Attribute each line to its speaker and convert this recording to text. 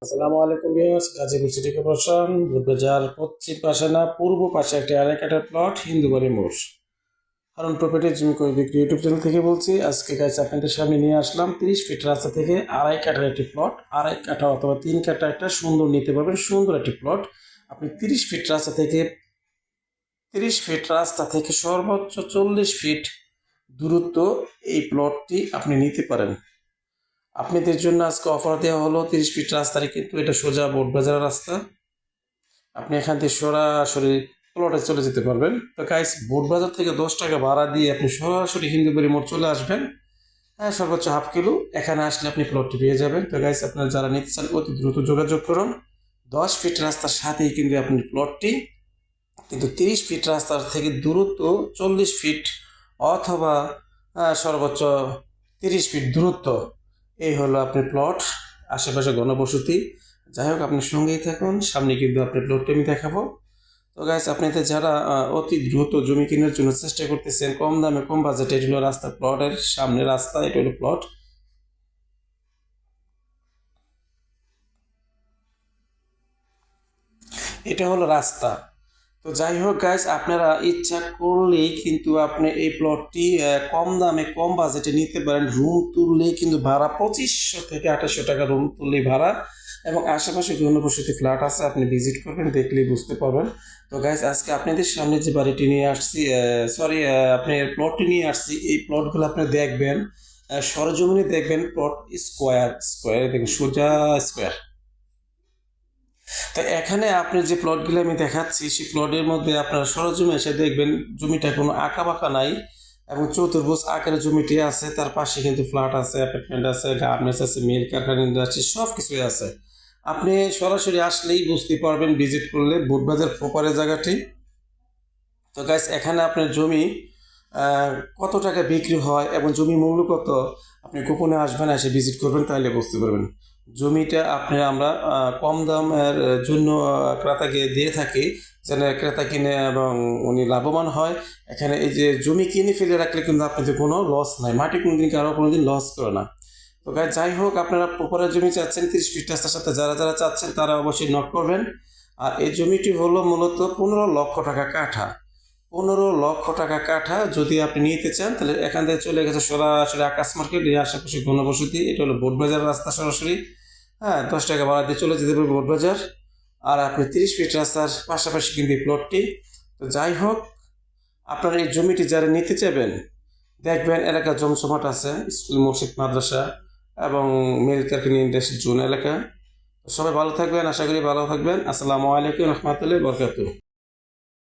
Speaker 1: আসসালামু আলাইকুম viewers, Gazipur city corporation বুটবাজার পশ্চিম পাশে না পূর্ব পাশে একটি আড়াই কাঠার প্লট হিন্দুবাড়ি মোড় হারুন প্রপার্টি জমি ক্রয় বিক্রি ইউটিউব চ্যানেল থেকে বলছি। আজকে গাইস আপনাদের সামনে নিয়ে আসলাম 30 ফিট রাস্তা থেকে আড়াই কাঠার একটি প্লট, আড়াই কাঠা অথবা 3 কাঠা একটা সুন্দর নিতে পারবেন। সুন্দর একটি প্লট আপনি 30 ফিট রাস্তা থেকে সর্বোচ্চ 40 ফিট দূরত্ব এই প্লটটি আপনি নিতে পারেন। আপনাদের জন্য আজকে অফার দেওয়া হলো 30 ফিট রাস্তায়, কিন্তু এটা সোজা বোটবাজারের রাস্তা। আপনি এখান থেকে সরাসরি প্লটে চলে যেতে পারবেন। তো গাইস, বোটবাজার থেকে 10 টাকা ভাড়া দিয়ে আপনি সরাসরি হিন্দুবাড়ি মোড় চলে আসবেন। হ্যাঁ, সর্বোচ্চ হাফ কিলো। এখানে আসলে আপনি প্লটটি পেয়ে যাবেন। তো গাইস, আপনারা যারা নিতে চান অতি দ্রুত যোগাযোগ করুন। 10 ফিট রাস্তার সাথেই কিন্তু আপনি প্লটটি, কিন্তু 30 ফিট রাস্তার থেকে দূরত্ব 40 ফিট অথবা সর্বোচ্চ 30 ফিট দূরত্ব। এই হলো আপনার প্লট, আশেপাশে ঘনবসতি। যাই হোক, আপনি সঙ্গেই থাকুন, সামনে কিন্তু আপনার প্লটটি আমি দেখাবো। তো গাইস, আপনাদের যারা অতি দ্রুত জমি কেনার জন্য চেষ্টা করতেছেন, কম দামে কম বাজেটে, এটা হলো রাস্তা, প্লটের সামনে রাস্তা, এটা হলো প্লট। এটা হলো রাস্তা। তো যাই হোক গাইস, আপনারা ইচ্ছা করলেই কিন্তু আপনি এই প্লটটি কম দামে কম বাজেটে নিতে পারেন। রুম তুললেই কিন্তু ভাড়া 2500 থেকে 2800 টাকা রুম তুললেই ভাড়া, এবং আশেপাশে জনবসতি ফ্ল্যাট আছে, আপনি ভিজিট করবেন, দেখলেই বুঝতে পারবেন। তো গাইস, আজকে আপনাদের সামনে যে বাড়িটি নিয়ে আসছি, আপনি প্লটটি নিয়ে আসছি, এই প্লটগুলো আপনি দেখবেন, সরজমিনে দেখবেন। প্লট স্কোয়ার স্কোয়ার দেখবেন, সোজা স্কোয়ার। তো এখানে আপনি যে প্লটগুলো আমি দেখাচ্ছি, সেই প্লটের মধ্যে আপনারা সরজমিনে এসে দেখবেন জমিটা কোনো আঁকা বাঁকা নাই, এবং চতুর্ভুজ আকারের জমিটি আছে। তার পাশে কিন্তু ফ্ল্যাট আছে, অ্যাপার্টমেন্ট আছে, গার্মেন্টস আছে, মিল কারখানা ইন্ডাস্ট্রি, সব কিছুই আছে। আপনি সরাসরি আসলেই বুঝতে পারবেন, ভিজিট করলে, বুটবাজার প্রপারের জায়গাটি। তো গাইস, এখানে আপনার জমি কত টাকা বিক্রি হয় এবং জমি মূল্য কত, আপনি গোপনে আসবেন, এসে ভিজিট করবেন, তাহলে বুঝতে পারবেন। জমিটা আমরা কম দামের জন্য ক্রেতাকে দিয়ে থাকি, যেন ক্রেতা কিনে এবং উনি লাভবান হয়। এখানে এই যে জমি কিনে ফেলে রাখলে কিন্তু আপনাদের কোনো লস নাই, মাটি কোনোদিন কারো কোনোদিন লস করে না। তো গাইস, যাই হোক, আপনারা প্রপারের জমি চাচ্ছেন 30 ফিট রাস্তার সাথে, যারা যারা চাচ্ছেন তারা অবশ্যই নক করবেন। আর এই জমিটি হলো মূলত 15 লক্ষ টাকা কাঠা। 15 লক্ষ টাকা কাঠা যদি আপনি নিতে চান, তাহলে এখান থেকে চলে গেছে সরাসরি আকাশ মার্কেট, এই আশেপাশে ঘনবসতি। এটা হলো বোটবাজার রাস্তা সরাসরি। হ্যাঁ, 10 টাকা ভাড়া দিয়ে চলে যেতে পারবে বোটবাজার। আর আপনি 30 ফিট রাস্তার পাশাপাশি কিন্তু এই প্লটটি। তো যাই হোক, আপনারা এই জমিটি যারা নিতে চাইবেন, দেখবেন এলাকা জমজমাট আছে, স্কুল, মসজিদ, মাদ্রাসা এবং মিল কারখানা ইন্ডাস্ট্রি জোন এলাকা। সবাই ভালো থাকবেন, আশা করি ভালো থাকবেন। আসসালামু আলাইকুম রহমতুল্লাহ বরকাতুহ।